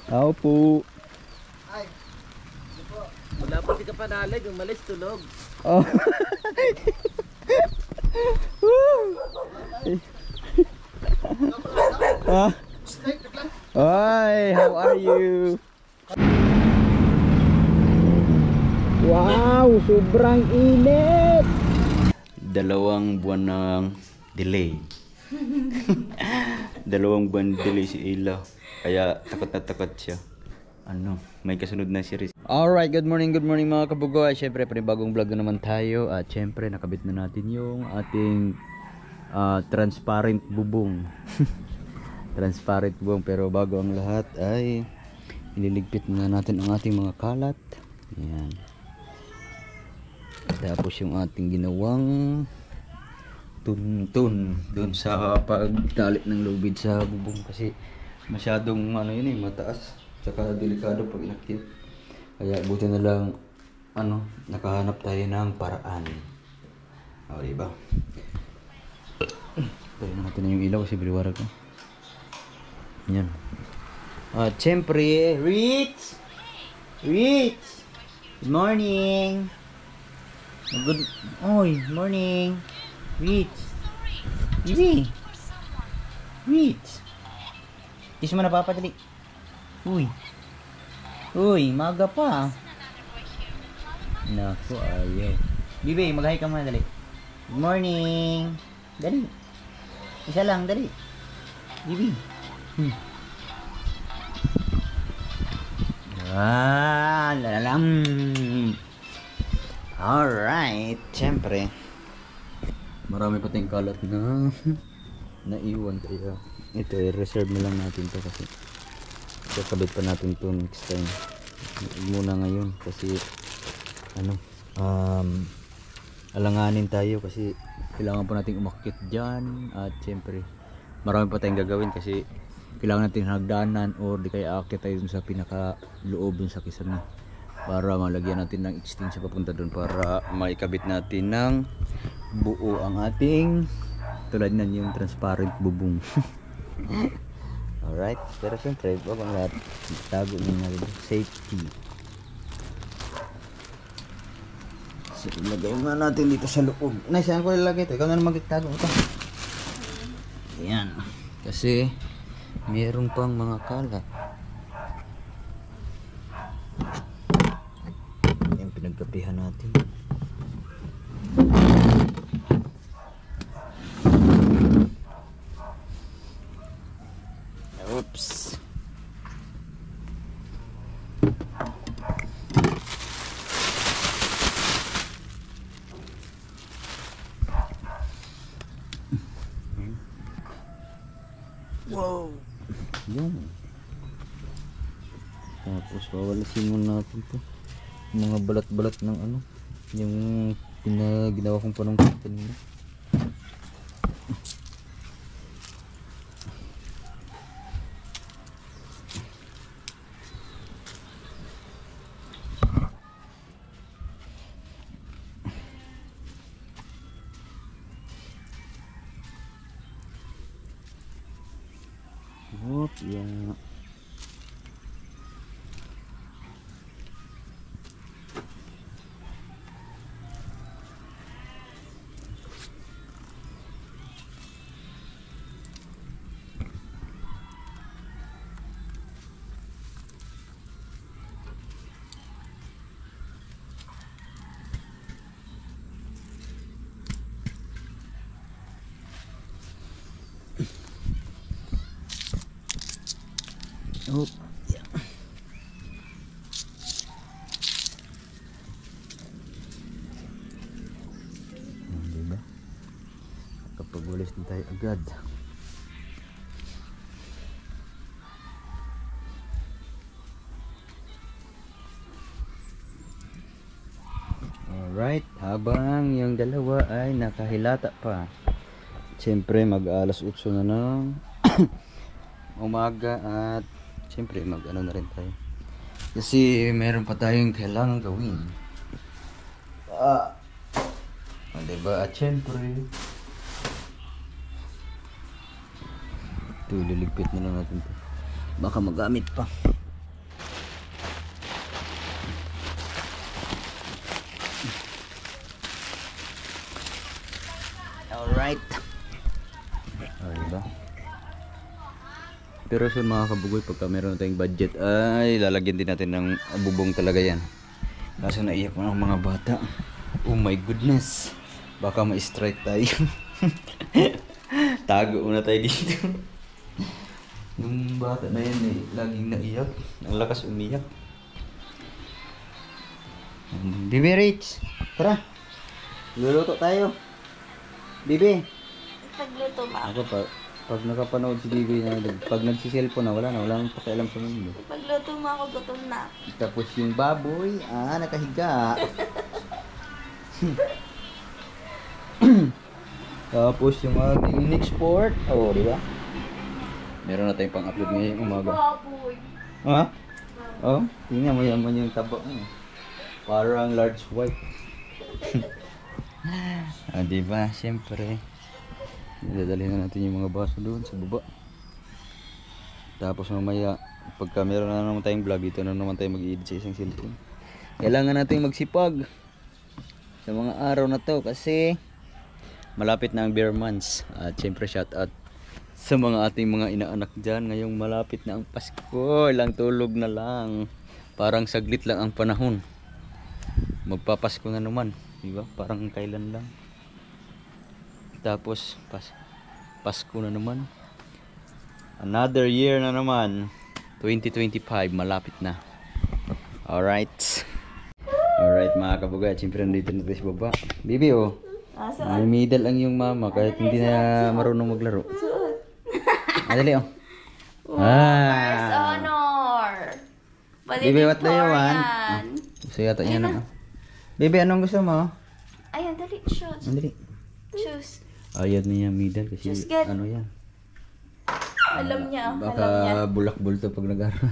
Tao po. Ay. Wala pa di ka panalig, umalis tulog. Oh. Ah. Hi, how are you? Wow, sobrang init. 2 buwan ng delay. 2 buwan delay si Ila. Kaya takot na takot siya. Ano, may kasunod na series. Alright, good morning mga kabugoy. Syempre, panibagong vlog na naman tayo. At syempre, nakabit na natin yung ating transparent bubong. Transparent bubong. Pero bago ang lahat ay ililigpit na natin ang ating mga kalat. Ayan. Tapos yung ating ginawang tuntun dun sa pagtalit ng lubid sa bubong. Kasi masyadong ano yun mataas. Tsaka delikado pag inakyat. Kaya buti na lang nakahanap tayo ng paraan. O diba? Tayo na natin na yung ilaw kasi biliwarag ko. Yan. At syempre, Rich! Good morning! Morning! Rich! Kiss mo na papadali. Uy, maga pa. Naku, ayaw. Bibi, mag-hi ka muna, dali. Good morning. Dali. Isa lang, dali. Bibi. Lalalam. Alright, syempre. Marami pa tayong kalat na naiwan kaya ito reserve na lang natin to kasi kakabit pa natin to next time. Muna ngayon kasi alanganin tayo kasi kailangan pa natin umakyat dyan. At syempre marami pa tayong gagawin kasi kailangan natin hagdanan or di kaya aakyat tayo dun sa pinaka loob dun sa kisame para malagyan natin ng extension papunta dun para maikabit natin ng buo ang ating tulad na yung transparent bubong. Alright, pero syempre bago ang lahat tago nyo na safety. So ilagay nga natin dito sa loob. Saan ko ilagay ito? Ikaw na magtago ito. Ayan, kasi meron pang mga kalat. Yung pinagkapihan natin. Oops. Wow. Yun. Tapos wawalasin muna natin to. Mga balat-balat ng yung ginawa kong panungkit kanina. Yeah. Oh, yeah. Diba? Kapag walis na tayo agad. Alright, habang yung dalawa ay nakahilata pa. Siyempre mag-alas 8 na ng umaga at siyempre mag-ano na rin tayo. Kasi meron pa tayong kailangan gawin. Diba? At siyempre ito, liligpit na lang natin ito. Baka magamit pa. Alright. Diba? Pero so mga kabugoy, pagka meron na tayong budget, ay lalagyan din natin ng bubong talaga yan. Kaso naiyak mo ng mga bata. Oh my goodness. Baka ma-strike tayo. Tago muna tayo dito. Yung bata na yan eh, laging naiyak. Ang lakas umiyak. Bibi Rich, tara. Luluto tayo. Bibi. Pagluto ba? Ako pag nakapanood si Bibi na pag nagsi-cellphone na wala nang pakialam sa mundo. Pagluto mo ako, gutom na. Tapos yung baboy, nakahiga. Tapos yung ating next sport. Oh, di ba? Meron na tayong pang-upload ngayong umaga. Baboy. Ha? Oh, tingnan mo yaman yung taba mo. Parang large white. Di ba? Siyempre. Dadalhin na natin yung mga baso doon sa baba. Tapos mamaya, pagka meron na naman tayong vlog, dito na naman tayo mag-i-edit sa isang cellphone. Kailangan natin magsipag sa mga araw na to kasi malapit na ang bare months. At siyempre shout out sa mga ating mga inaanak dyan. Ngayong malapit na ang Pasko, ilang tulog na lang. Parang saglit lang ang panahon. Magpapasko na naman, di ba? Parang kailan lang. Tapos Pasko na naman. Another year na naman. 2025 malapit na. Alright. Alright mga kabugay, siyempre nandito na tayo sa baba. Bibi oh. May middle ang yung mama kahit hindi na marunong maglaro. Dali oh. First honor. Bibi, what do you want? Gusto yata niya na. Bibi, anong gusto mo? Ayan, dali. Shoot. Dali. Choose. Ayaw niya middle kasi Just get. ano yan. Alam niya. Baka Alam niya. bulak-bul to pag nag-aaral.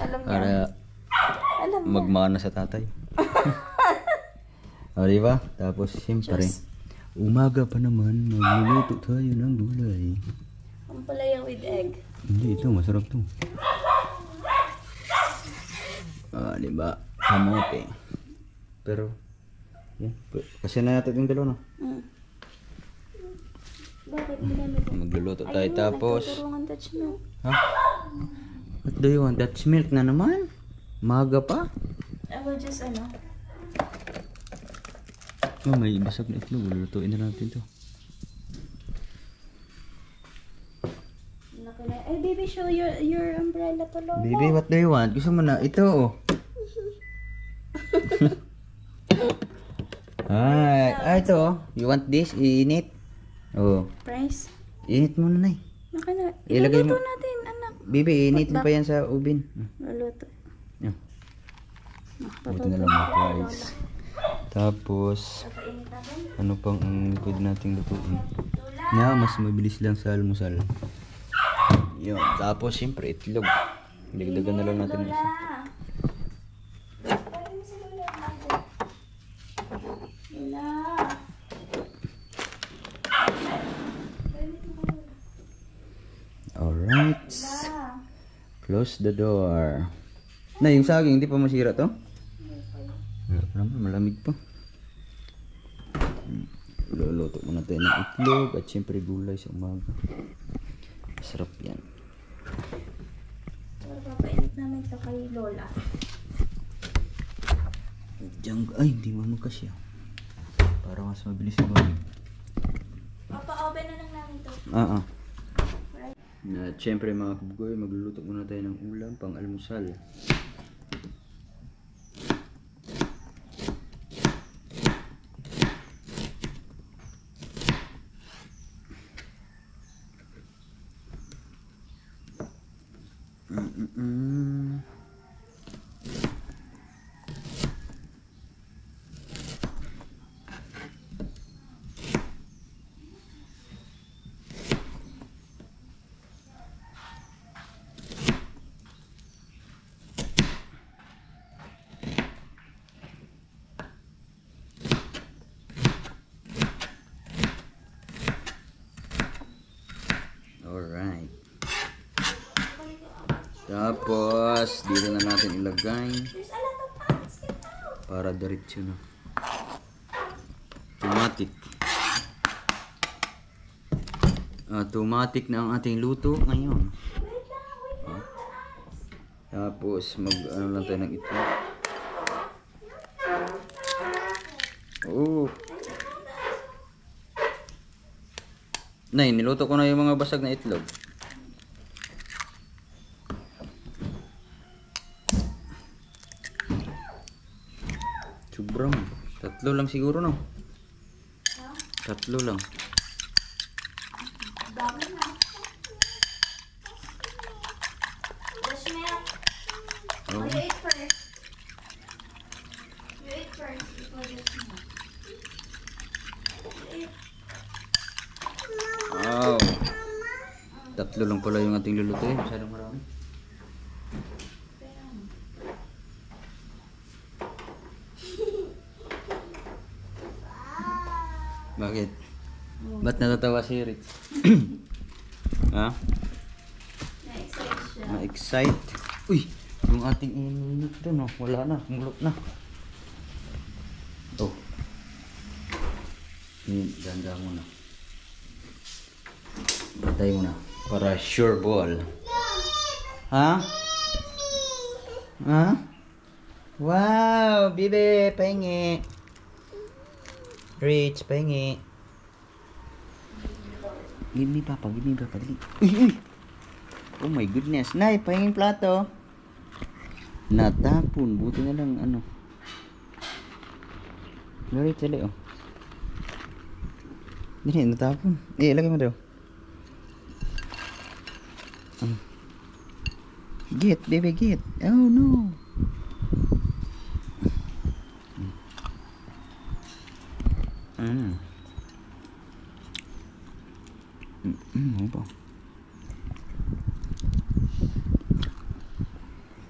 Alam niya. Para Alam niya. magmana sa tatay. O diba? Tapos siyempre, umaga pa naman, magluluto tayo ng gulay. Ang palaya with egg. Hindi, ito masarap to. Diba? Kamote. Pero, yan. Kasi na natin yung dalawa, no? Bakit ginamit? Magluluto tayo tapos. Nagtuturungan touch milk. Ha? What do you want? That's milk na naman? Maga pa? I will just Oh, may basag na itlog. Lulutuin na natin to. Ay, baby, show your umbrella to Lola. Baby, what do you want? Gusto mo na? Ito, oh. Ito, oh. You want this? Iinit? Oh. Price? Init mo na, Nay. Naka na. Ilagay mo. Iluluto natin, anak. Baby, initin pa yan sa ubin. Luluto. Yan. Buti na lang mga guys. Tapos, ano pang ang pwede nating lutuin? Mas mabilis lang sa almusal. Yun. Tapos, siyempre, itlog. Dagdagan na lang natin ng isa. Alright. Close the door. Na, yung saging, hindi pa masira to? Wala pa naman, malamig pa. Luluto muna tayo ng itlog at siyempre gulay sa umaga. Sarap yan. Papainit namin ito kay Lola. Ay, hindi mo magkasya. Para mas mabilis yung gawin. Papa-oven na lang namin ito. At syempre mga kabugoy, magluluto muna tayo ng ulam pang almusal. Alright. Tapos, dito na natin ilagay para diretso na. Automatic. automatic na ang ating luto ngayon. Tapos ano lang tayo ng itlog. Oh. Nay, niluto ko na yung mga basag na itlog. Sobrang. 3 lang siguro, no? 3 lang. Dami na. Wash milk. Oh. You eat first. You eat first before this milk. You eat. Wow. 3 lang pala yung ating lulutuin. Masyadong marami. Bakit? Ba't natatawa si Rick? Ha? Na-excite siya. Ma-excite. Uy! Yung ating inunod doon, oh. Wala na. Mulot na. Oh. Ganda mo na. Batay mo na. Para sure ball. Ha? Ha? Wow! Bibe! Pahingi! Rich, pahingi. Give me papa, dali. Uy, uy. Oh my goodness. Nay, pahinging plato. Natapon, buti na lang ano. Rich, dali oh. Dali, natapon. Lagay mo daw. Get, baby, get. Oh no. Ano ba?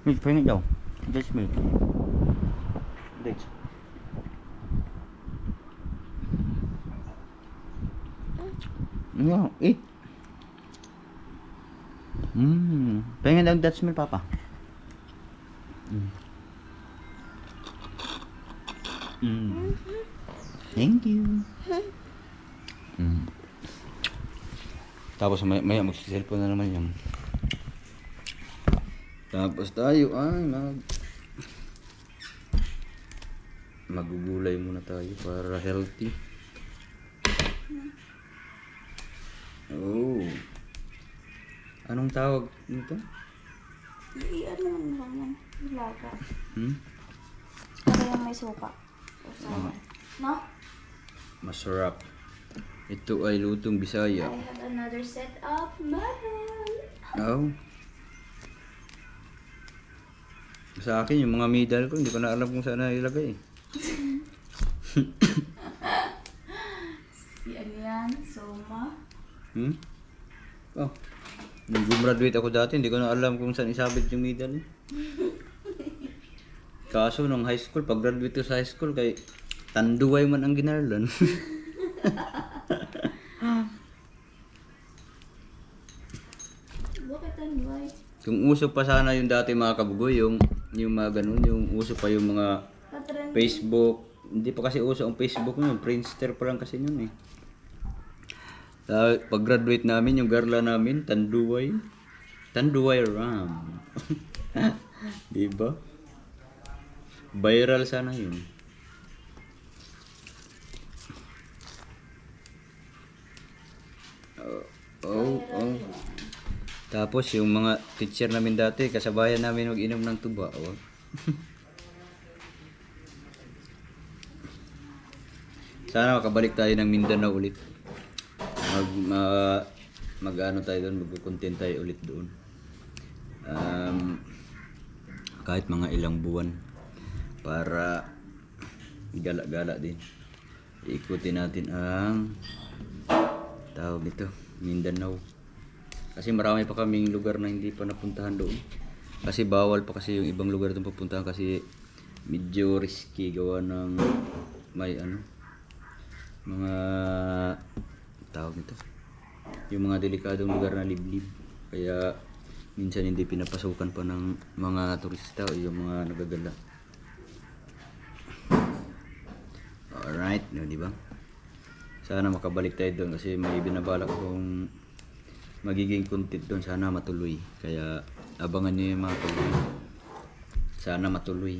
Milk, pahingin daw. Just milk. Dates. Yeah, eat. Pahingin daw Dutch milk, papa. Thank you. Tapos maya mag-cellphone na naman yan. Tapos tayo ay magugulay muna tayo para healthy. Oh. Anong tawag nito? Ano naman? Ilaga. Para yung may suka. No? Masarap. Ito ay lutong Bisaya. I have another set of mahal. Oh. Sa akin, yung mga medal ko, hindi ko na alam kung saan na ilagay. Si ano yan? Soma. Oh. Nung gumraduate ako dati, hindi ko na alam kung saan isabit yung medal. Kaso nung high school, pag graduate ko sa high school, kay Tanduay man ang ginarlan. Bakit ano ba? Kung uso pa sana yung dati mga kabugoy, yung mga ganun, yung uso pa yung mga Patron. Facebook. Hindi pa kasi uso ang Facebook nun, Friendster pa lang kasi yun eh. Pag-graduate namin, yung garla namin, Tanduay Ram. Diba? Viral sana yun. Oh. Tapos yung mga teacher namin dati, kasabayan namin mag-inom ng tuba. Oh. Sana makabalik tayo ng Mindanao ulit. Mag-ano tayo doon, mag-content tayo ulit doon. Kahit mga ilang buwan para gala-gala din. Ikutin natin ang tawag nito, Mindanao. Kasi marami pa kaming lugar na hindi pa napuntahan doon. Kasi bawal pa kasi yung ibang lugar doon pupuntahan kasi medyo risky gawa ng may mga tawag nito. Yung mga delikadong lugar na liblib. Kaya minsan hindi pinapasukan pa ng mga turista o yung mga nagagala. Alright, no, di ba? Sana makabalik tayo doon kasi may binabalak akong magiging content doon. Sana matuloy. Kaya abangan nyo yung mga tuloy. Sana matuloy.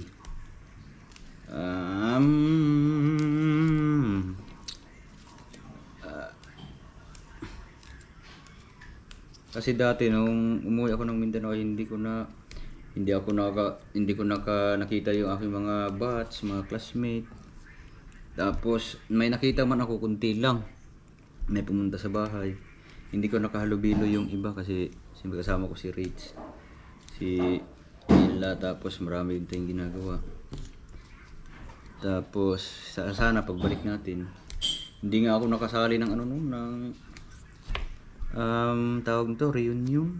Kasi dati nung umuwi ako ng Mindanao, hindi ko nakita yung aking mga batch, mga classmate. Tapos may nakita man ako kunti lang. May pumunta sa bahay. Hindi ko nakahalubilo yung iba kasi siyempre kasama ko si Rich, si Ella, tapos marami din tayong ginagawa. Tapos sana pagbalik natin, hindi nga ako nakasali ng tawag nito, reunion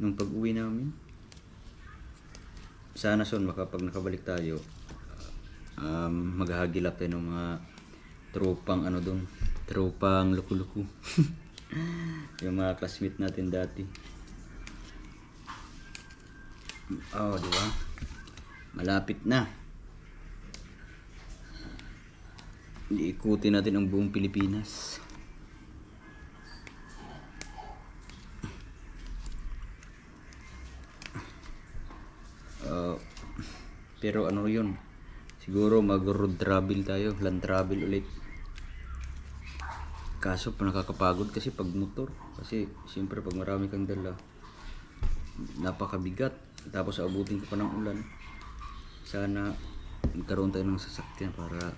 nung pag-uwi namin. Sana son pag nakabalik tayo, maghahagilap tayo ng mga tropang doon, tropang luku-luku. Yung mga classmate natin dati. Oh, di ba? Malapit na. Iikutin natin ang buong Pilipinas. Pero yun, siguro mag-road travel tayo, land travel ulit. Kaso nakakapagod kasi pag motor, kasi siyempre pag marami kang dala, napakabigat, tapos abutin ka pa ng ulan. Sana magkaroon tayo ng sasakyan para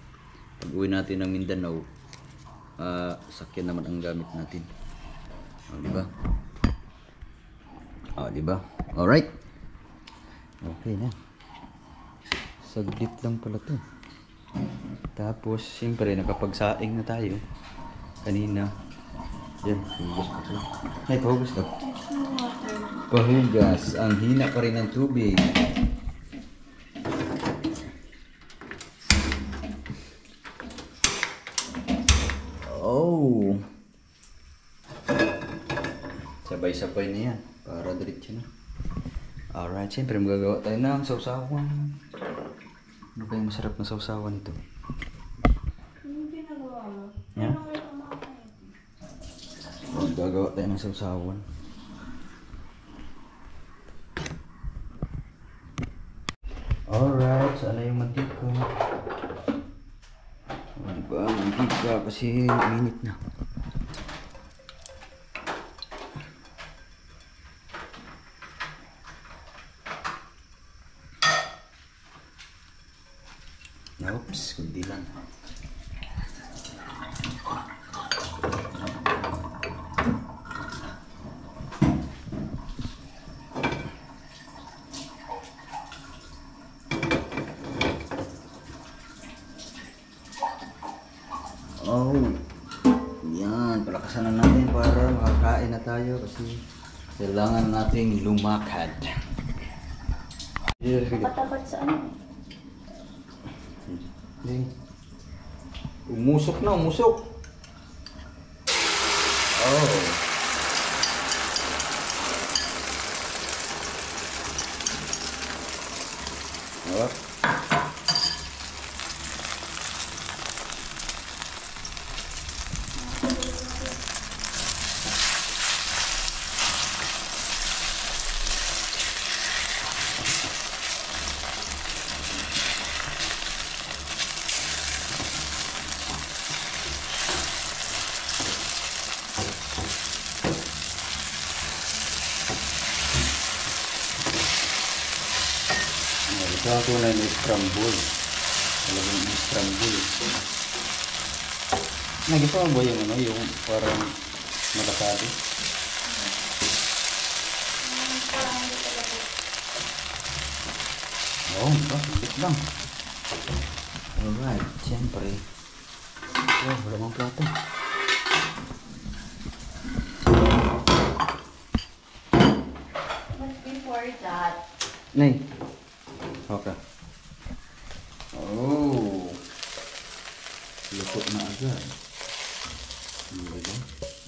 pag uwi natin ng Mindanao, sasakyan naman ang gamit natin. Diba? Diba? Alright. Okay na. Saglit lang pala to. Tapos, siyempre, nakapagsaing na tayo. Kanina. Yan, hugas pa ito. Ay, pahugas ka. Pahugas. Ang hina pa rin ng tubig. Oh. Sabay-sabay na yan. Para diretso na. Alright, siyempre magagawa tayo ng sausawan. Ano ba yung masarap na sausawan ito? Yung ginagawa mo? Yeah? Magagawa tayo ng sausawan. Alright, sana yung mantika. Diba, mantika kasi minute na. Oops, kundi lang. Oh, yan. Palakasan na natin para makakain na tayo kasi kailangan nating lumakad. Patapat sa Umusok na, umusok. Oh. What? Ito ang tunay na scramble. Talagang scramble. Nagisa mo ba yung parang malakado? Oo, saglit lang. Alright, siyempre. Wala mang plato. But before that, Nay. Okay. Oh. Luto na agad.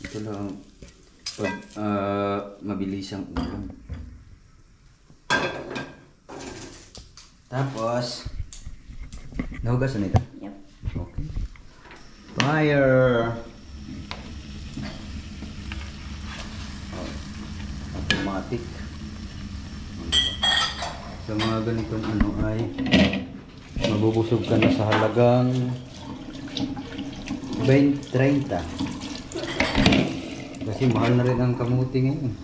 Ito lang pag mabilis ang ulam. Tapos nahugas na ito? yep. Okay. Fire. automatic. Sa mga ganitong ano ay mabubusog ka na sa halagang 20-30. Kasi mahal na rin ang kamuti ngayon.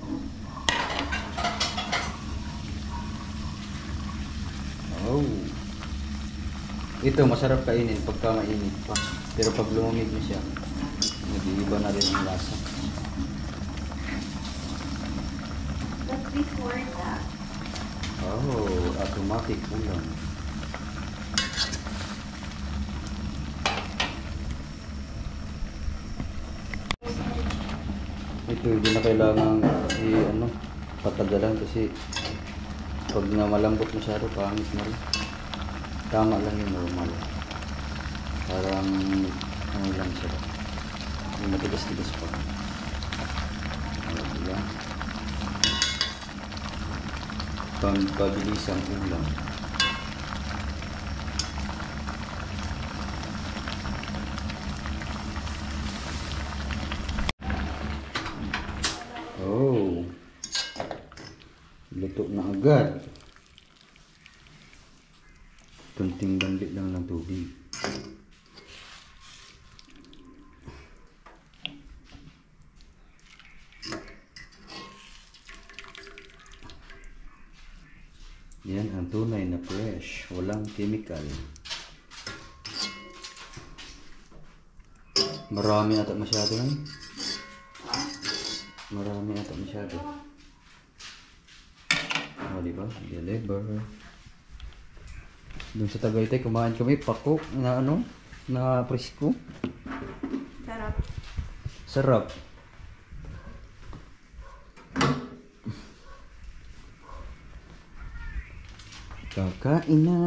Oh. Ito masarap kainin pagka mainit pa. Pero pag lumamig na siya, nag-iiba na rin ang lasa. But before that, Oh, automatic ulam. Ito hindi na kailangan patagalan kasi pag na malambot masyado pangit na rin. Tama lang yung normal. Parang ano lang siya. Yung matigas-tigas pa. Ano lang. Pabilis ang ulam. Oh. Luto na agad. Kunting bandit lang ng tubig. Yan ang tunay na fresh, walang chemical. Marami ata masyado na. Marami ata masyado. O diba? Deliver. Doon sa Tagaytay kumain kami pako na na presko. sarap. Sarap. Kakain na.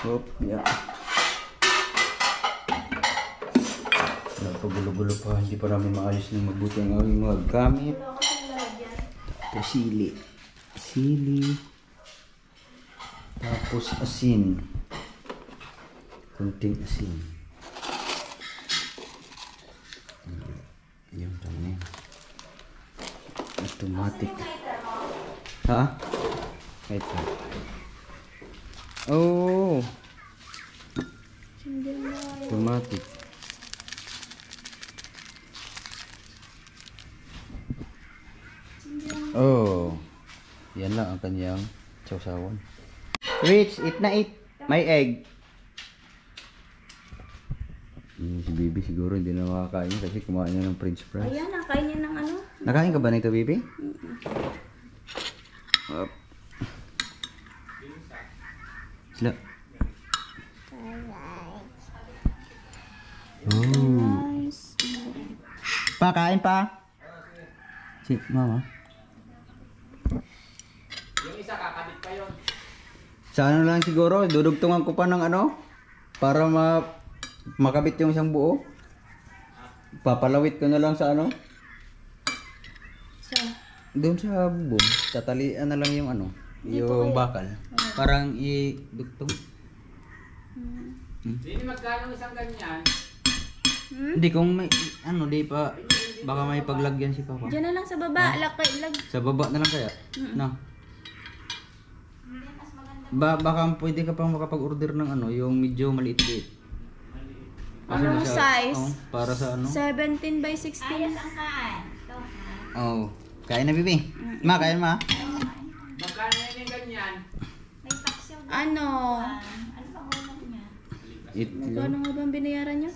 Hop, ya. Nagpagulo-gulo pa, hindi pa namin maayos ng mabuti ang aming mga gamit. Tapos sili. Sili. Tapos asin. Kunting asin. Yung kami. Automatic. Ha? Ito. Oh. Automatic. Oh. Yan lang ang kanyang sausawan. Rich, eat na eat. May egg. Si Bibi siguro hindi na makakain kasi kumain na ng french fries. Ayan, nakain niya ng ano? Nakain ka ba nito, Bibi? Up. Sila. Oh. Nice. Pa, kain pa. Si mama. Yung isa kakabit pa yun. Sa ano lang siguro, dudugtungan ko pa ng para makabit yung isang buo. Papalawit ko na lang sa So, doon sa bubong. Tatalian na lang yung yung bakal. Parang idugtong. Hindi magkano isang ganyan. Hindi kung may di pa baka may paglagyan si Papa. dyan na lang sa baba. Sa baba na lang kaya? No. Baka pwede ka pang makapag-order ng yung medyo maliit-liit. Anong size? Para sa 17 by 16. Oh. Kain na, Bibi. Ma, kain ma. Magkano yan yung ganyan? Ano? It, Magkano nga bang binayaran niyo?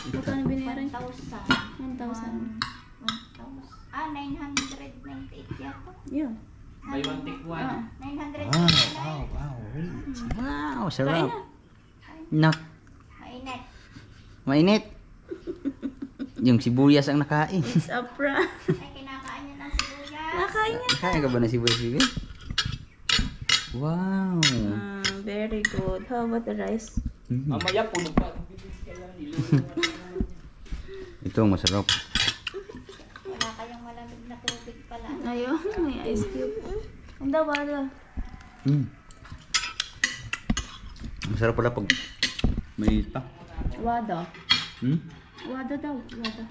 Magkano binayaran niyo? 1,000. 1,000. 998 yata. Yun. Buy one take one. 900. wow. Rich. Wow, sarap. Nak, Mainit. mainit. Yung sibuyas ang nakain. It's a prank. Ay, kinakain niya ng sibuyas. Nakain niya. Nakain ka ba ng sibuyas, Bibi? Wow. Very good. How about the rice? Mamaya puno pa. Ito ang masarap. Wala kayong malamig na tubig pala. Ayun, may ice cube. Ang dawa. Masarap pala pag may pa. Wada. Wada daw, wada.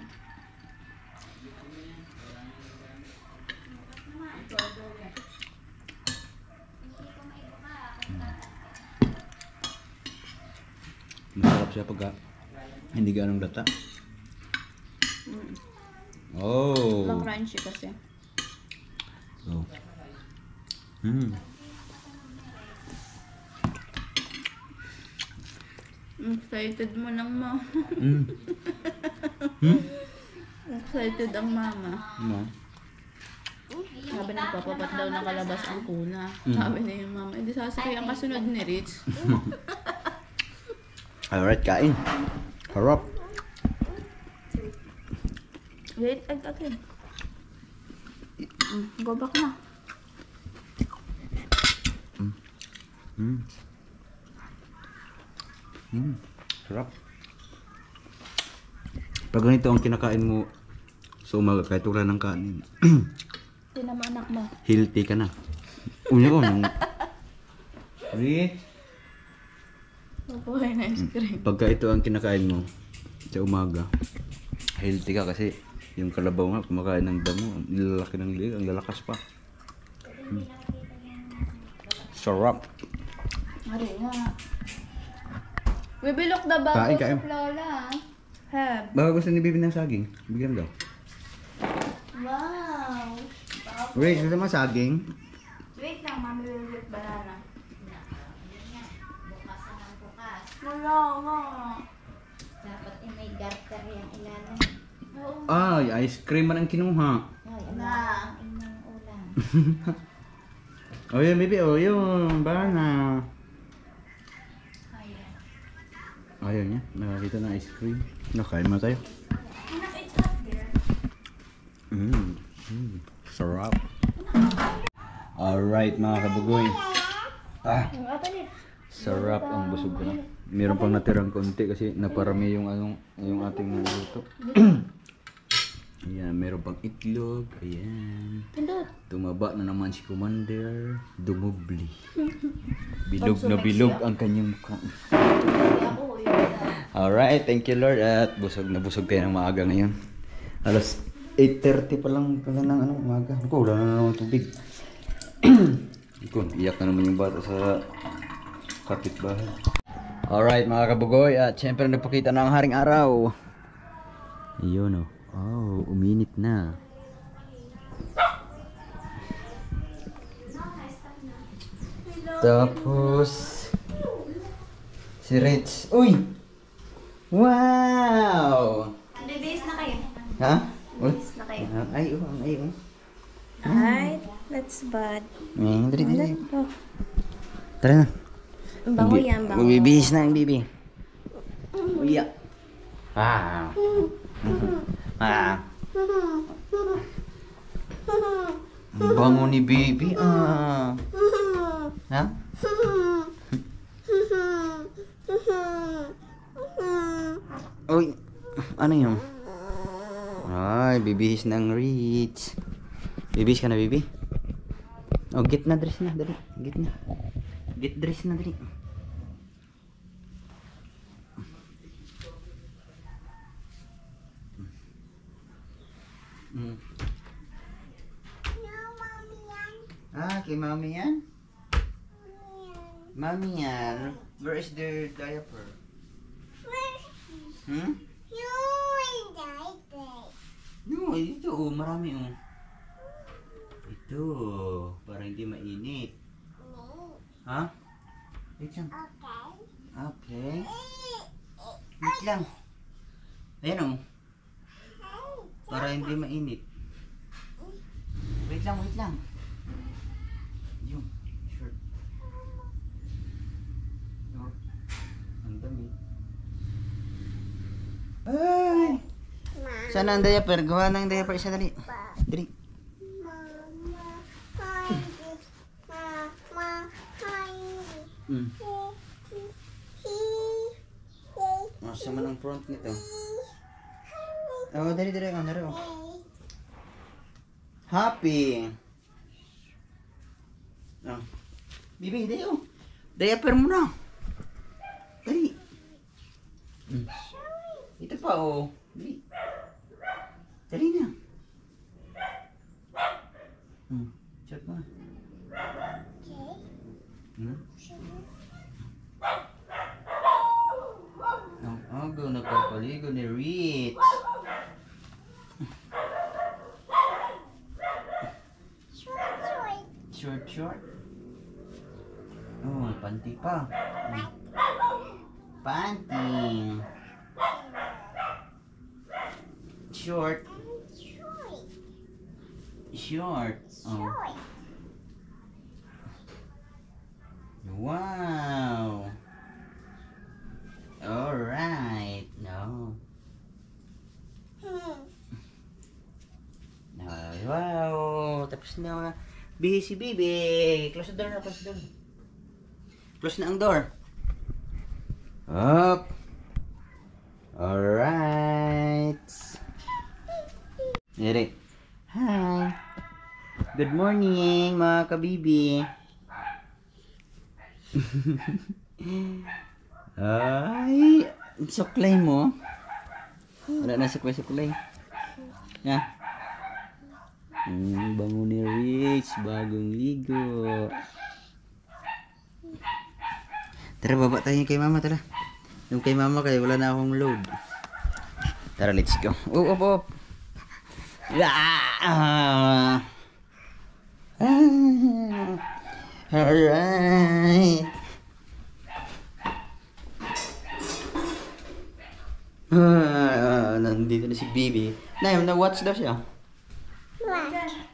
Masarap siya pagka hindi ganong lata. Oh. Ma-crunchy kasi. Oh. Excited mo lang, ma. Excited ang mama. No. Sabi nagpapapat daw ng kalabas ang kuna. Sabi na yung mama, hindi sasakay ang kasunod ni Rich. Alright, kain. Harap. Wait, agad. Go back na. Sarap. Pag ganito ang kinakain mo sa umaga, kahit wala ng kanin, Hindi naman anak mo. healthy ka na. Unya ko nang... Rich. Papuhay na ice cream. Pagka ito ang kinakain mo sa umaga, healthy ka kasi yung kalabaw nga, kumakain ng damo, ang lalaki ng liig, ang lalakas pa. Sarap. Mari nga. Bibilok na ba? Kain, kain. Lola. Have. Baka gusto ni Bibi ng saging, bigyan daw. Wow. Rich, gusto mo saging? Wait lang, mami will get banana. Bukas na ng bukas. Wala nga. Dapat may garter yung ilalim. Ay, ice cream man ang kinuha. Ay, Na. ang inyong ulam. O yun, Bibi, o yun, bana. Ayaw niya, nakakita ng ice cream. Nakain mo tayo. Sarap. Alright mga kabugoy. Sarap ang busog ko na. Meron pang natirang konti kasi naparami yung yung ating niluluto. Ayan, meron pang itlog. Ayan. Tumaba na naman si Commander. Dumubli. Bilog na bilog ang kanyang mukha. Alright, thank you Lord. At busog na busog tayo ng maaga ngayon. Alas 8:30 pa lang pala ng umaga. Ako, wala na naman tubig. Ikon, iyak na naman yung bata sa kapitbahay. Alright mga kabugoy, at syempre nagpakita na ang haring araw. Ayun o. Oh, uminit na. Tapos si Rich. Uy! Wow! Bibis na kayo. Ha? Uy? Na kayo. Ay, ay, Alright, let's bud. Dali, dali. Tara na. Ang bango yan, bango. Bibihis na ang bibi. Uya. Ah. Ah. Ang bango ni baby. Ah. Ha? Uy. Ano yun? Ay, bibihis ng Rich. Bibihis ka na, baby? Oh, get na dress na, dali. Get na. Get dress na, dali. Ah, kay mami yan? Mami yan. Where is their diaper? Hmm? No, ito oh, marami oh. Ito, para hindi mainit. Ha? Wait lang. Okay. Wait lang. Ayan oh. Para hindi mainit. Wait lang, wait lang. Yung shirt. Oh, ang dami. Ay! Saan ang diaper? Gawa ng diaper isa dali. Dali. Masa man ang front nito? Oh, dali, dali. Dali, oh. Happy! Oh. Bibi, dali, oh. Diaper mo na. Dali. Ito pa, oh. Dali. Dali na. Chat mo. Ang agaw nakapaligo ni Rich. Short. Oh, may panty pa. Panty. Short. Oh. Wow. All right. No. Wow. Tapos na. Bihis si Bibi. Close the door na. Close na ang door. Up. All right. Diri. Hi. Good morning, mga kabibi. Ay, suklay mo. Wala na suklay. Ya. Bango ni Rich, bagong ligo. Tara, baba tayo kay mama, tara. Yung kay mama kaya wala na akong load. Tara, let's go. Up. Alright. Nandito na si Bibi. Nay, na-watch daw siya.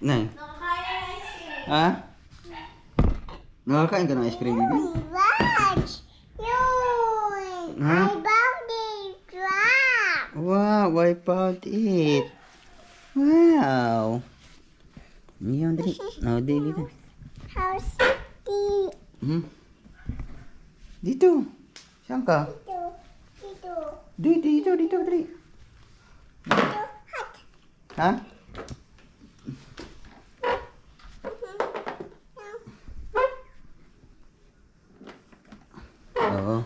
Nay. Ha? Nakakain ka ng ice cream, Bibi? Watch! Yun! Huh? I found it! Drop! Wow, wipe out it. Wow. Yun, dali. Dito. How's it? Dito. Saan ka? Dito, dali. Ha? Oo.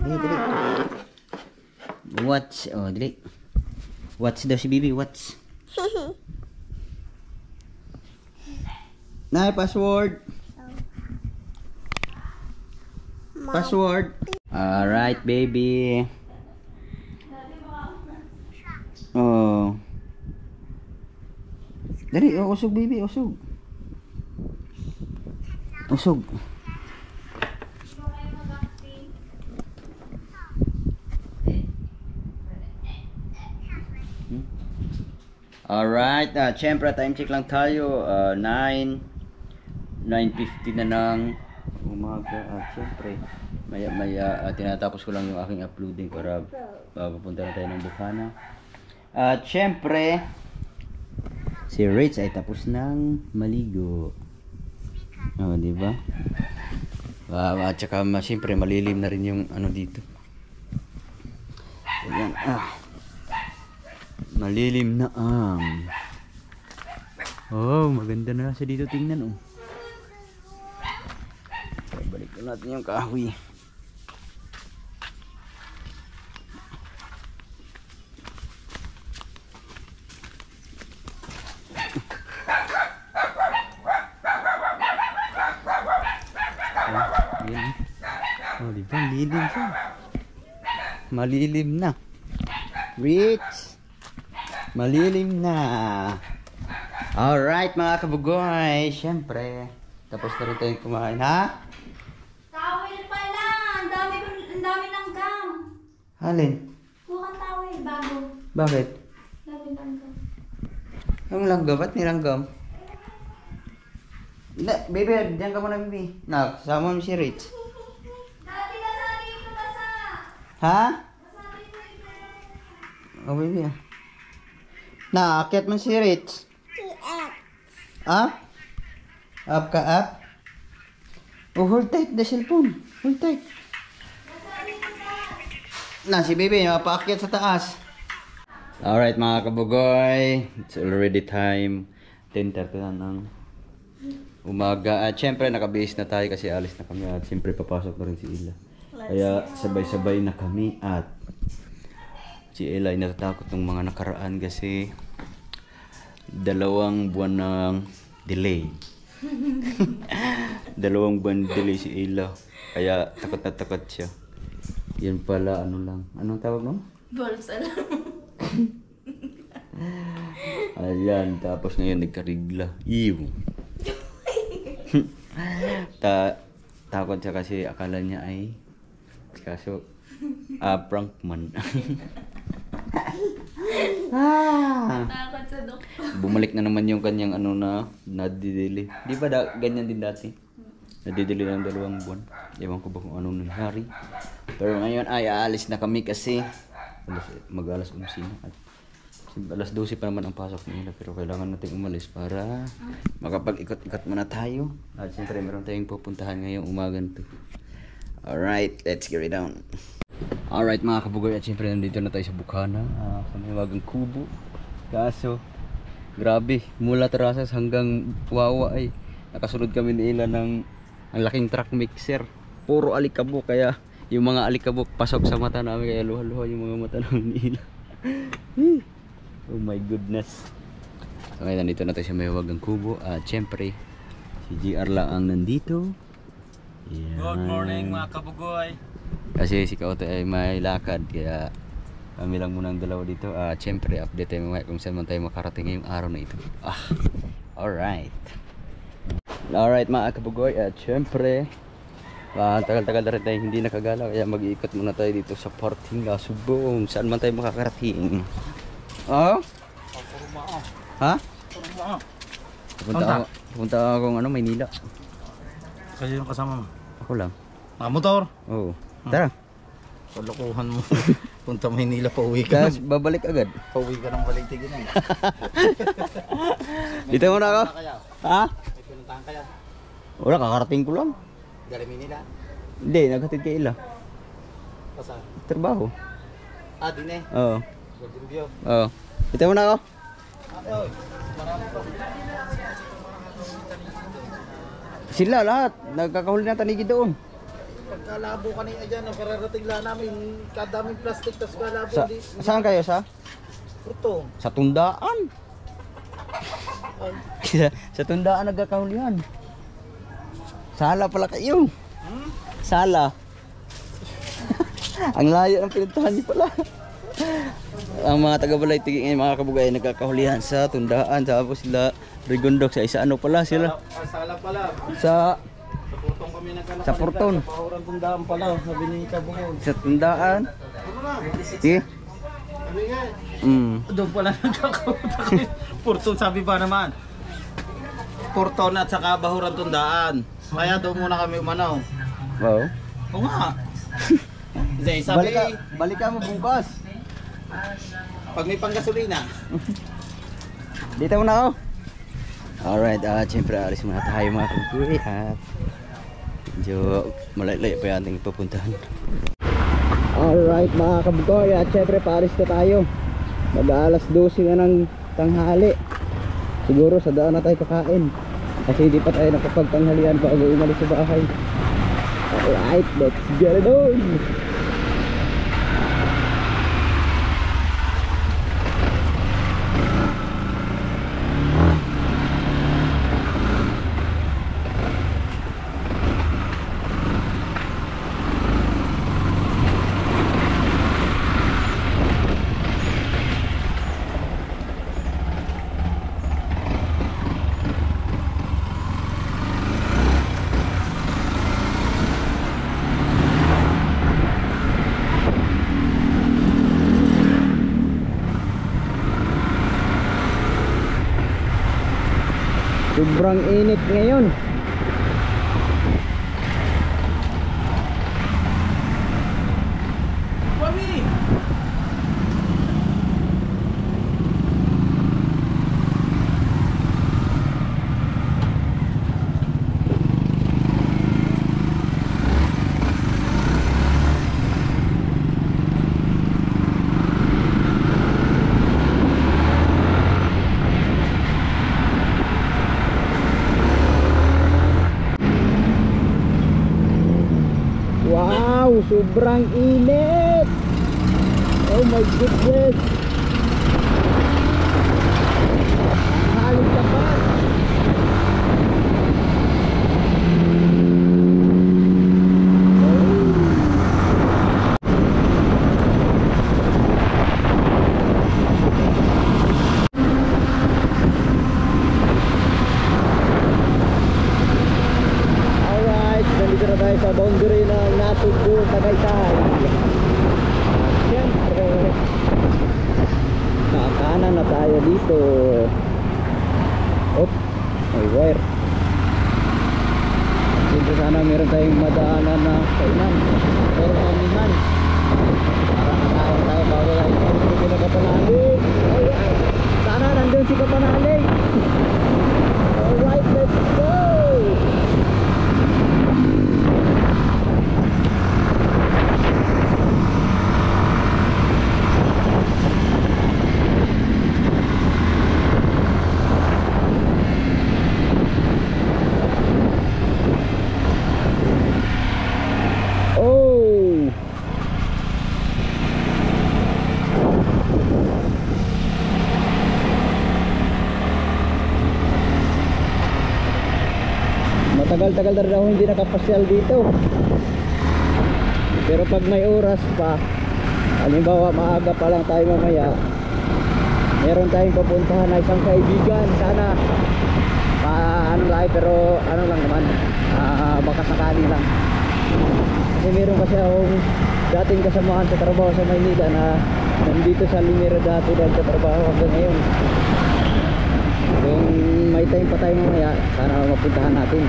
Dali. Watch. Oh, dali. Watch daw si Bibi, watch. Nay, password. Password. Alright, baby. Oh. Dali, usog, baby, usog. Usog. Alright, syempre time check lang tayo. 9:50 na ng umaga. Syempre, maya tinatapos ko lang yung aking uploading para papunta na tayo ng Bukana. At syempre, si Rich ay tapos ng maligo. Oh, di ba? At saka syempre malilim na rin yung ano dito. Ayan, malilim na oh, maganda na siya dito tingnan balik na natin yung kahoy. Ayan. Oh, di ba? Lilim siya. Malilim na. Rich. Malilim na. Alright mga kabugoy. Siyempre. Tapos na rin tayong kumain. Ha? Towel pala! Ang dami ng gum! Halin? Mukhang towel, bago. Bakit? Dami ng gum. Ang langgam? Ba't may langgam? Hindi, baby, diyan ka muna, baby. Nak, sama mo si Rich. Dati kasali yung basa! Ha? Oh, baby. Naakyat mo si Rich. Up? Up ka, up? Oh, hold tight the cellphone. Hold tight. Na, si baby, napaakyat sa taas. Alright, mga kabugoy. It's already time. 10:30 na ng umaga. At syempre, nakabihis na tayo kasi alis na kami. At syempre, papasok na rin si Ila. Kaya sabay-sabay na kami. At Si Ella ay natatakot ng mga nakaraan kasi 2 buwan ng delay. 2 buwan delay si Ella. Kaya takot na takot siya. Yan pala, ano lang. Anong tawag mo? False alarm. Ayan, tapos ngayon nagkarigla. Ew. Takot siya kasi akala niya ay kaso prank man. Takot sa doktor. Bumalik na naman yung kanyang ano na nadidili. Di ba ganyan din dati? Nadidili ng 2 buwan. Ewan ko ba kung anong nangyari. Pero ngayon ay aalis na kami kasi mag-alas 11 na. At alas 12 pa naman ang pasok nila. Pero kailangan natin umalis para makapag-ikot-ikot muna tayo. At siyempre meron tayong pupuntahan ngayong umaga to. Alright, let's get it down. Alright mga kabugoy, at siyempre nandito na tayo sa Bukana, sa may wagang kubo. Kaso, grabe, mula Tarasas hanggang Wawa ay nakasunod kami nila ng ang laking truck mixer. Puro alikabok, kaya yung mga alikabok pasok sa mata namin, kaya luha-luha yung mga mata namin nila. Oh my goodness. So ngayon nandito na tayo sa may wagang kubo, at siyempre si GR lang ang nandito. Yan. Good morning mga kabugoy. Kasi si Kaote ay may lakad, kaya kami lang muna ang dalawa dito. Siyempre update tayo mamaya kung saan man tayo makarating ngayong araw na ito. Alright. Alright mga kabugoy, at siyempre tagal-tagal na rin tayo hindi nakagalaw, kaya mag-iikot muna tayo dito sa Partinga, Subong. Saan man tayo makakarating. Ha? Pupunta akong Maynila. Kasi yung kasama mo? Ako lang. Mga motor? Oo. Tara. Palokohan mo. Punta Maynila, pauwi ka. Tapos babalik agad. Pauwi ka ng Baligtigin. Dito muna ako. Ha? May pinuntahan kaya? Wala, kakarating ko lang. Galing Maynila? Hindi, naghatid kay Ila. Pasaan? Trabaho. Din eh. Oo. Golden View. Oo. Dito muna ako. Oy, marami pa. Sila lahat. Nagkakahuli na tanigi doon. Pagkalabo kanina dyan, pararating lang namin. Kadaming plastic, tapos kalabo. Saan kayo sa? Purtong. Sa Tundaan. Sa Tundaan nagkakahulihan. Sala pala kayo. Sala. Ang layo ng pinuntahan niyo pala. Ang mga taga-Baligtigin ngayon, mga kabugay, nagkakahulihan sa Tundaan. Tapos sila Rigondok sa isa pala sila. Sala pala. Sa Purtong kami nagkakahulihan. Sa Purton. Sa Pahuran Tundaan pala, sabi ni Kabungog. Sa Tundaan. Sige. Sabi nga. Doon pala nagkakahulihan. Purton sabi ba naman? Purton at saka Bahuran Tundaan. Kaya doon muna kami umanaw. Oo. Oo nga. Sabi, Balik ka mo bukas. pag may panggasolina. Dito muna ako. Alright, siyempre alis muna tayo mga kabugoy, at medyo malayo pa yung ating pupuntahan. Alright mga kabugoy, at siyempre paalis na tayo. Mag-aalas 12 na ng tanghali. Siguro sa daan na tayo kakain, kasi hindi pa tayo nakapagtanghalian bago umalis sa bahay. Alright, let's get it on. Sobrang init ngayon. Wow, sobrang init. Oh my goodness! Halit ka pa! Nandito na tayo sa boundary ng Natubo, Tagaytay. Siyempre, nakakanan na tayo dito. Op, may wire. Siyempre sana meron tayong madaanan na kainan or amihan para nakakaon tayo bago tayo sa Kapanalig. Alright, sana nandun si Kapanalig. Alright, let's go! Tagal-tagal na rin ako hindi nakapasyal dito. Pero pag may oras pa, halimbawa maaga pa lang tayo mamaya, meron tayong papuntahan na isang kaibigan. Sana ano lang, pero ano lang naman, baka sakali lang. Kasi meron kasi akong dating kasamahan sa trabaho sa Maynila na nandito sa Limera dati dahil sa trabaho hanggang ngayon. Kung may time pa tayo mamaya, sana mapuntahan natin.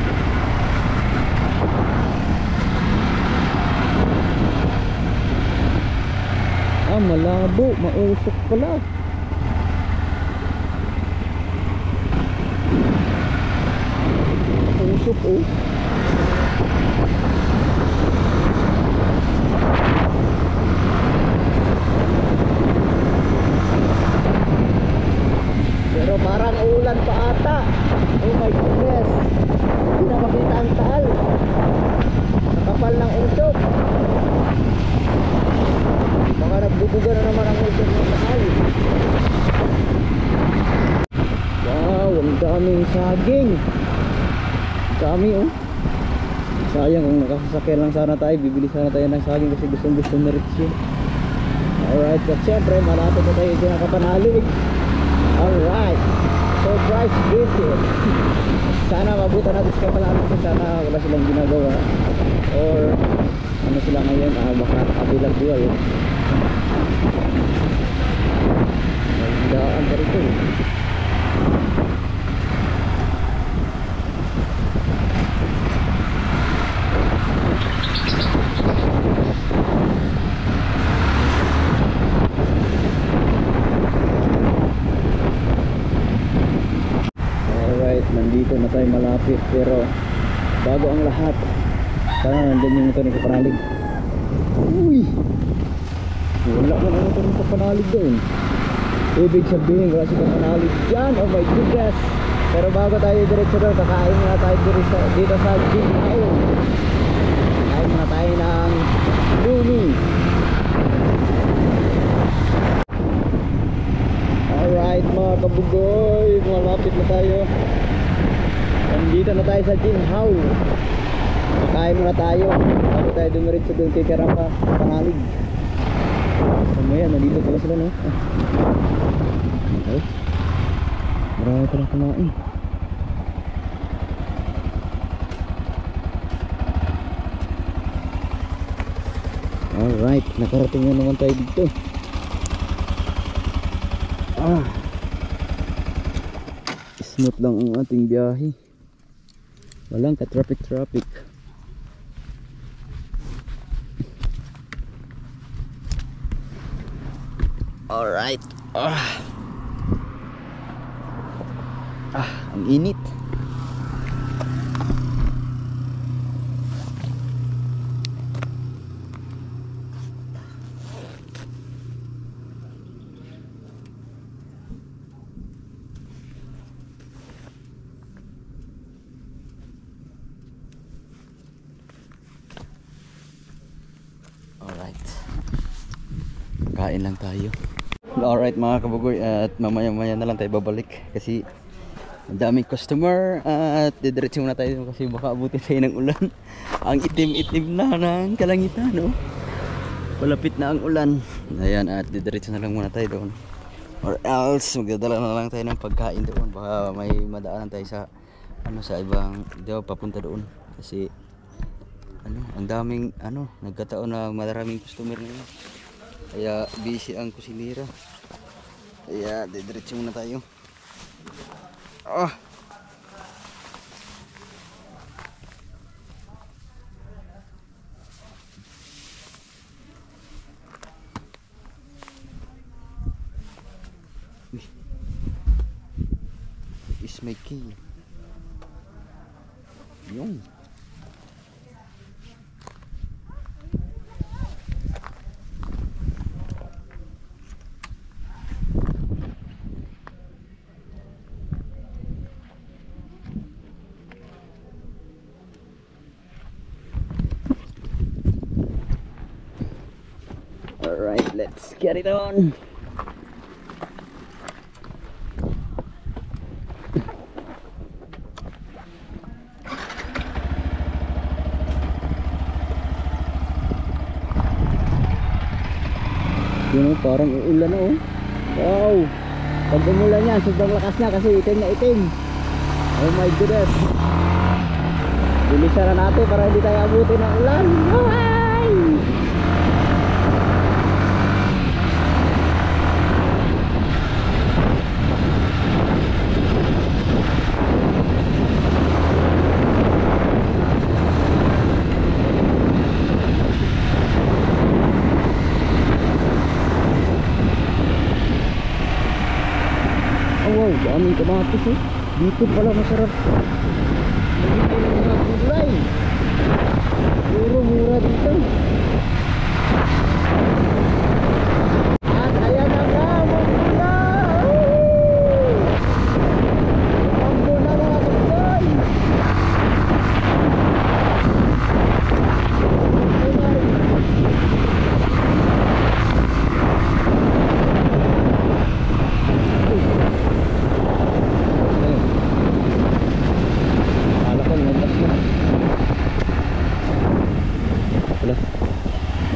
Malabo, mausok pala. Usok oh. Pero parang ulan pa ata. Oh my goodness, hindi na makita ang taal. Nakapal ng usok. Baka nagbubuga na naman ang usok ng taal. Wow, ang daming saging. Dami oh. Sayang kung nakasasakyan lang sana tayo, bibili sana tayo ng saging kasi gusto na rich yun. Alright, at syempre malapit na tayo sa Kapanalig. Alright, surprise visit. Sana mabutan natin sa Kapanalig, sana wala silang ginagawa or ano sila ngayon, baka kabilang buhay eh. May daan pa rito eh. Nandito na tayo malapit, pero bago ang lahat, sana nandun yung motor ng Kapanalig. Uy, wala ka na motor ng Kapanalig doon. Ibig sabihin wala si Kapanalig dyan. Oh my goodness. Pero bago tayo diretso doon, kakain muna tayo dito sa Jinhao. Kakain muna tayo ng luni. Alright mga kabugoy, malapit na tayo. Nandito na tayo sa Jinhao. Kakain muna tayo bago tayo dumiretso doon kay Kapanalig. Mamaya nandito pala sila no. Okay. Marami palang kumain. Alright, nakarating na naman tayo dito. Smooth lang ang ating biyahe. Walang ka-traffic. Alright. Ang init. Kain lang tayo. Alright mga kabugoy, at mamaya-maya na lang tayo babalik kasi ang daming customer at didiretso muna tayo kasi baka abutin tayo ng ulan. Ang itim-itim na ng kalangitan, no? Malapit na ang ulan. Ayan, at didiretso na lang muna tayo doon. Or else magdadala na lang tayo ng pagkain doon. Baka may madaanan tayo sa sa ibang papunta doon kasi ang daming nagkataon na maraming customer ngayon. Kaya busy ang kusinira. Kaya didiretso muna tayo. Is my key. Yung alright, let's get it on. Yun parang uulan na Wow! Pag umulan niya, sobrang lakas niya kasi itim na itim. Oh my goodness! Bilisan na natin para hindi tayo abutin ng ulan. Hi! Wow, daming kamatis Dito pala masarap. Dito lang mga gulay. Puro mura dito. At ayan na nga, magmula. Pambo na mga gulay.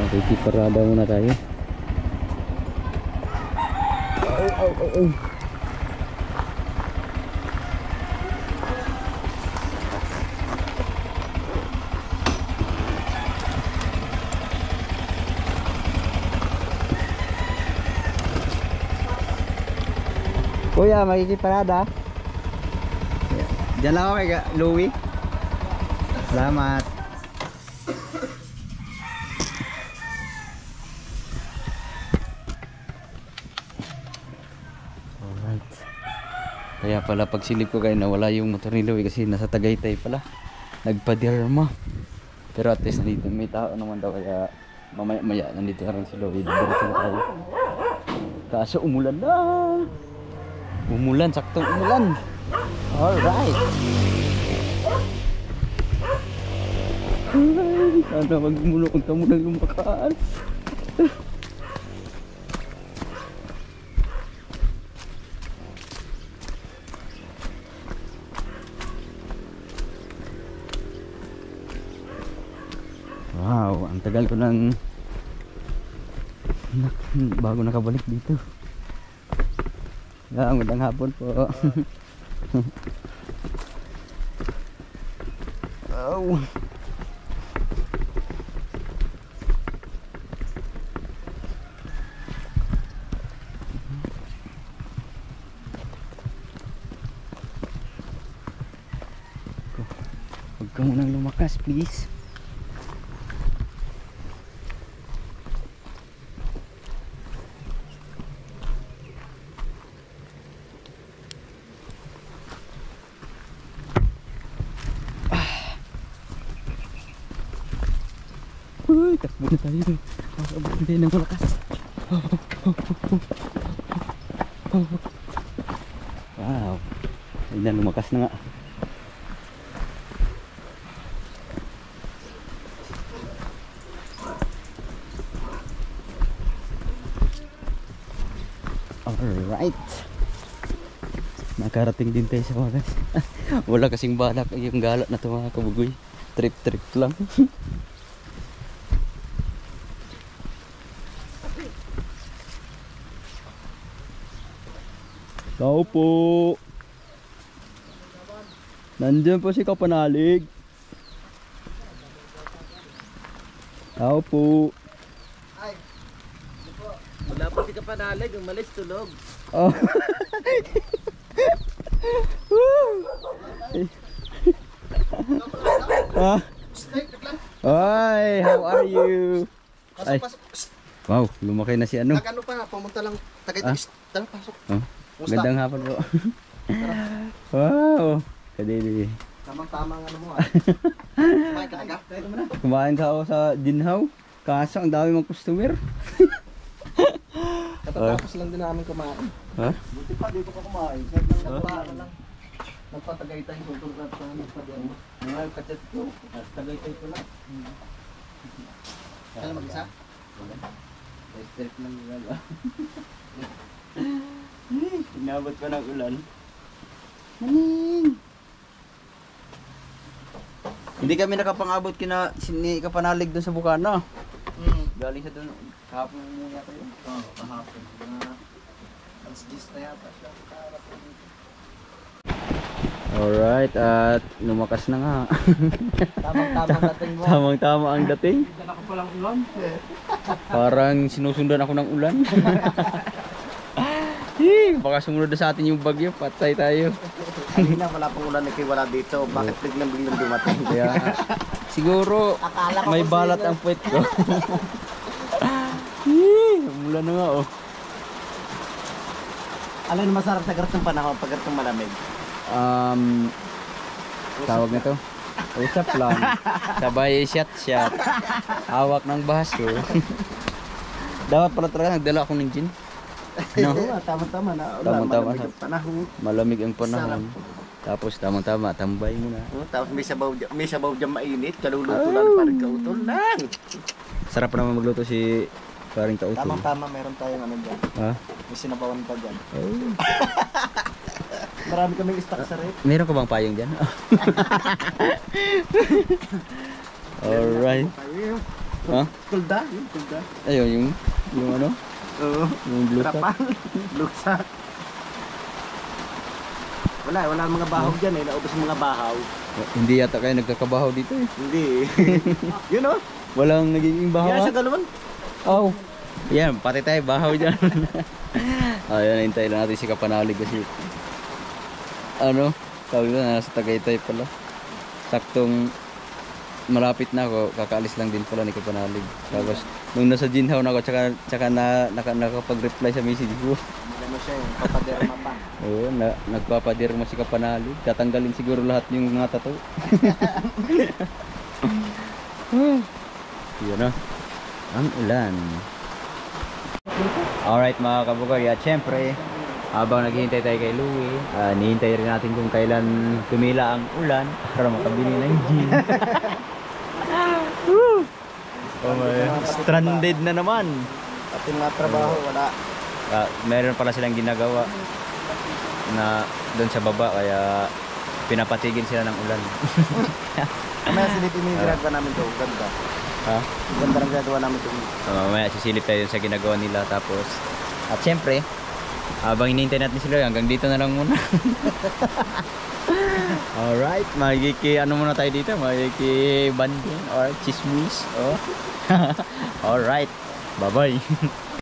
Makikiparada muna tayo. Kuya, makikiparada. Diyan lang ako kay Louie. Salamat. Alright. Kaya pala pag silip ko kayo nawala yung motor ni Louie kasi nasa Tagaytay pala. Nagpa-derma. Pero at least nandito may tao naman daw kaya mamaya nandito na rin si Louie. Diretso na tayo. Kaso umulan na. Umulan, saktong umulan. Alright. Sana magmulong ka munang lumakas. Wow, ang tagal ko nang bago nakabalik dito. Magandang hapon po. Oh. Huwag ka munang lumakas, please. Uy, takbo na tayo. Makakabot tayo ng malakas. Wow. Ayun na, lumakas na nga. Nakarating din tayo sa wagas. Wala kasing balak yung gala na ito mga kabugoy. Trip lang. Tao po. Nandiyan po si Kapanalig. Tao po. Wala pa si Kapanalig, umalis tulog. Oh. Ah. Hi, how are you? Ay. Wow, lumaki na si ano. Nag-ano pa, pumunta lang. Tara, pasok. Oh, gandang hapon po. Wow, kadili. Tamang-tamang ano mo ah. Kumain ka agad? Kumain ka ako sa Jinhaw. Kaso ang dami mong customer. Katatapos lang din namin kumain. Ha? Buti pa, dito ka kumain. Lang. Nagpatagaytay ko ito na sa nagpadiyan mo. Ngayon, kachat ko. Tagaytay ko lang. Kaya mag-isa? Strip lang gala. Inabot ko ng ulan. Hindi kami nakapang-abot kina ni Kapanalig doon sa Bukana. Galing sa doon kahapon muna kayo. Oo, kahapon. Alas 10 na yata siya. Alright, at lumakas na nga. Tamang-tamang dating mo. Tamang-tama ang dating. Dala ko palang ulan. Parang sinusundan ako ng ulan. Baka sumunod na sa atin yung bagyo, patay tayo. Kanina wala pang ulan, wala dito. Bakit biglang dumating? Kaya siguro may balat ang puwet ko. Umulan na nga oh. Alin masarap sa ganitong panahon pag ganitong malamig? Tawag na to. Usap lang. Sabay shot. Hawak ng baso. Dapat pala talaga nagdala ako ng gin. No? Tama-tama na. Tama-tama. Malamig ang panahon. Malamig ang panahon. Tapos tamang-tama, tambay muna. Tapos may sabaw dyan mainit. Kaluluto lang, parang kautol lang. Sarap naman magluto si paring kautol. Tamang-tama, meron tayong ano dyan. Ha? May sinabawan pa dyan. Oh. Marami kaming stock sa rep. Meron ka bang payong dyan? Alright. Ha? Kulda, yung kulda. Ayun, yung ano? Oo. Yung blue sack. Trapal. Blue sack. Wala mga bahaw dyan eh. Naubos yung mga bahaw. Hindi yata kayo nagkakabahaw dito eh. Hindi. Yun o. Walang nagiging Yan bahaw. sa galon. Oh. Yan, pati tayo bahaw dyan. Ayun, hintay lang natin si Kapanalig kasi ano, tawag na nasa Tagaytay pala. Saktong malapit na ako, kakaalis lang din pala ni Kapanalig. Tapos nung nasa Jinhaw na ako, tsaka nakapag-reply sa message ko. Ano siya yung papaderma pa. Oo, nagpapadirma si Kapanalig. Tatanggalin siguro lahat yung mga tattoo. Yun na. Ang ulan. Alright mga kabugoy, at syempre habang naghihintay tayo kay Louie, nihintay rin natin kung kailan tumila ang ulan para makabili ng gin. Oh my, stranded na naman. Pati mga trabaho, wala. Meron pala silang ginagawa na doon sa baba, kaya pinapatigil sila ng ulan. Mamaya silipin yung ginagawa namin ito. Ganda. Ha? Ganda ng ginagawa namin ito. Mamaya sisilip tayo sa ginagawa nila. Tapos, at syempre, habang hinihintay natin sila, hanggang dito na lang muna. Alright, ano muna tayo dito? Banding or chismis. Oh. Alright, bye bye.